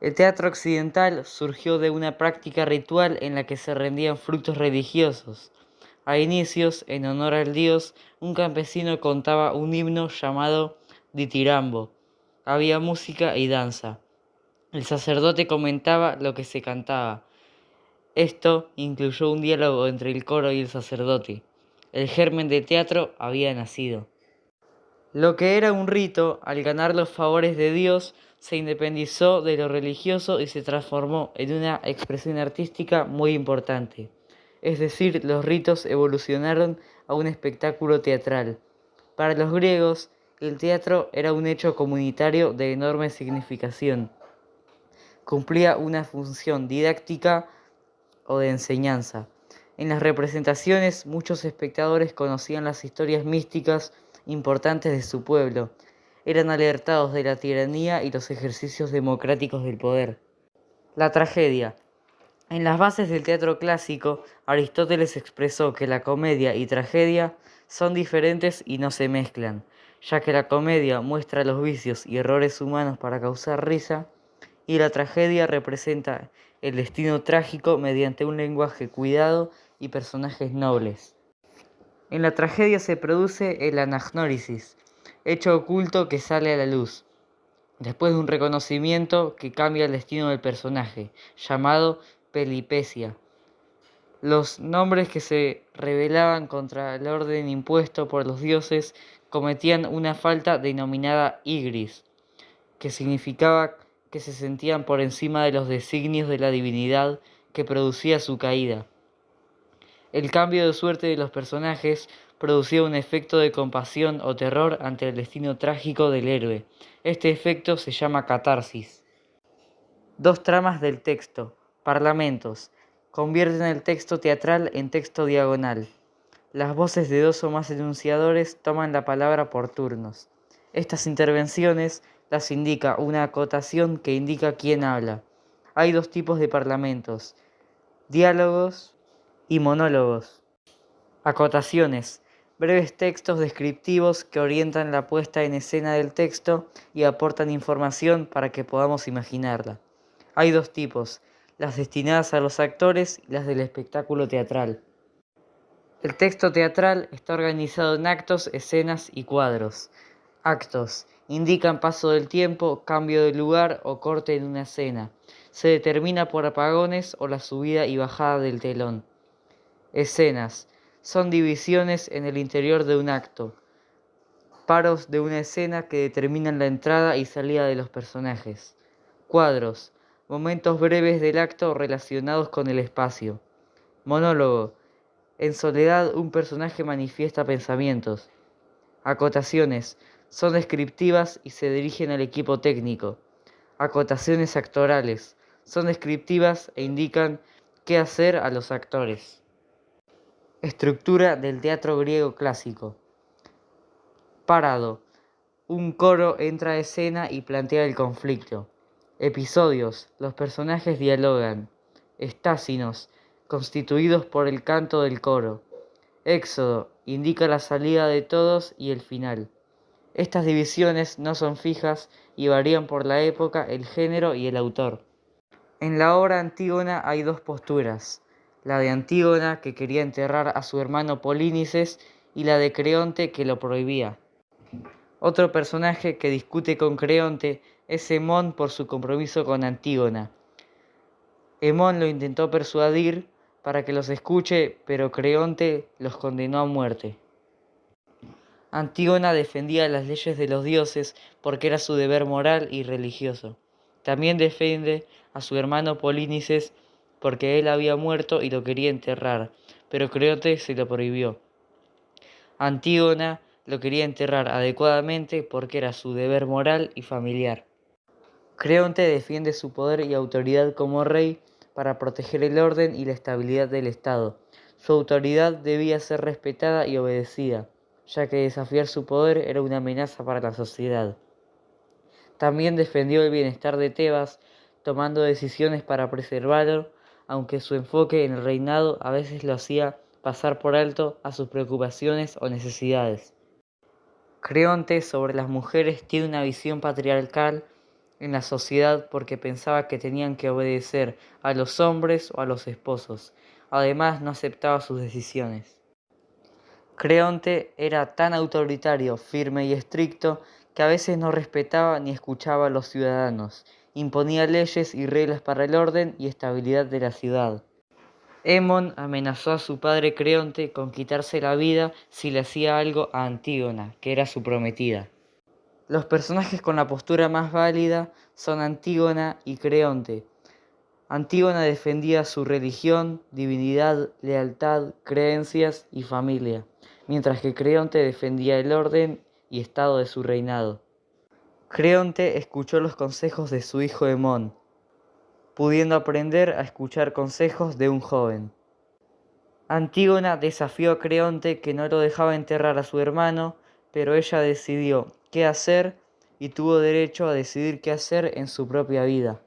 El teatro occidental surgió de una práctica ritual en la que se rendían frutos religiosos. A inicios, en honor al dios, un campesino contaba un himno llamado ditirambo. Había música y danza. El sacerdote comentaba lo que se cantaba. Esto incluyó un diálogo entre el coro y el sacerdote. El germen de teatro había nacido. Lo que era un rito, al ganar los favores de Dios, se independizó de lo religioso y se transformó en una expresión artística muy importante. Es decir, los ritos evolucionaron a un espectáculo teatral. Para los griegos, el teatro era un hecho comunitario de enorme significación. Cumplía una función didáctica o de enseñanza. En las representaciones, muchos espectadores conocían las historias místicas importantes de su pueblo. Eran alertados de la tiranía y los ejercicios democráticos del poder. La tragedia. En las bases del teatro clásico, Aristóteles expresó que la comedia y tragedia son diferentes y no se mezclan, ya que la comedia muestra los vicios y errores humanos para causar risa, y la tragedia representa el destino trágico mediante un lenguaje cuidado y personajes nobles. En la tragedia se produce el anagnórisis, hecho oculto que sale a la luz, después de un reconocimiento que cambia el destino del personaje, llamado peripecia. Los nombres que se rebelaban contra el orden impuesto por los dioses cometían una falta denominada igris, que significaba que se sentían por encima de los designios de la divinidad que producía su caída. El cambio de suerte de los personajes producía un efecto de compasión o terror ante el destino trágico del héroe. Este efecto se llama catarsis. Dos tramas del texto. Parlamentos. Convierten el texto teatral en texto diagonal. Las voces de dos o más enunciadores toman la palabra por turnos. Estas intervenciones las indica una acotación que indica quién habla. Hay dos tipos de parlamentos: diálogos y monólogos. Acotaciones: breves textos descriptivos que orientan la puesta en escena del texto y aportan información para que podamos imaginarla. Hay dos tipos: las destinadas a los actores y las del espectáculo teatral. El texto teatral está organizado en actos, escenas y cuadros. Actos: indican paso del tiempo, cambio de lugar o corte en una escena. Se determina por apagones o la subida y bajada del telón. Escenas: son divisiones en el interior de un acto, paros de una escena que determinan la entrada y salida de los personajes. Cuadros: momentos breves del acto relacionados con el espacio. Monólogo: en soledad un personaje manifiesta pensamientos. Acotaciones: son descriptivas y se dirigen al equipo técnico. Acotaciones actorales: son descriptivas e indican qué hacer a los actores. Estructura del teatro griego clásico. Parado: un coro entra a escena y plantea el conflicto. Episodios: los personajes dialogan. Estásinos: constituidos por el canto del coro. Éxodo: indica la salida de todos y el final. Estas divisiones no son fijas y varían por la época, el género y el autor. En la obra Antígona hay dos posturas: la de Antígona, que quería enterrar a su hermano Polínices, y la de Creonte, que lo prohibía. Otro personaje que discute con Creonte es Hemón por su compromiso con Antígona. Hemón lo intentó persuadir para que los escuche, pero Creonte los condenó a muerte. Antígona defendía las leyes de los dioses porque era su deber moral y religioso. También defiende a su hermano Polínices porque él había muerto y lo quería enterrar, pero Creonte se lo prohibió. Antígona lo quería enterrar adecuadamente porque era su deber moral y familiar. Creonte defiende su poder y autoridad como rey para proteger el orden y la estabilidad del Estado. Su autoridad debía ser respetada y obedecida, ya que desafiar su poder era una amenaza para la sociedad. También defendió el bienestar de Tebas, tomando decisiones para preservarlo, aunque su enfoque en el reinado a veces lo hacía pasar por alto a sus preocupaciones o necesidades. Creonte sobre las mujeres tiene una visión patriarcal en la sociedad porque pensaba que tenían que obedecer a los hombres o a los esposos. Además, no aceptaba sus decisiones. Creonte era tan autoritario, firme y estricto que a veces no respetaba ni escuchaba a los ciudadanos. Imponía leyes y reglas para el orden y estabilidad de la ciudad. Hemón amenazó a su padre Creonte con quitarse la vida si le hacía algo a Antígona, que era su prometida. Los personajes con la postura más válida son Antígona y Creonte. Antígona defendía su religión, divinidad, lealtad, creencias y familia, mientras que Creonte defendía el orden y estado de su reinado. Creonte escuchó los consejos de su hijo Hemón, pudiendo aprender a escuchar consejos de un joven. Antígona desafió a Creonte, que no lo dejaba enterrar a su hermano, pero ella decidió qué hacer y tuvo derecho a decidir qué hacer en su propia vida.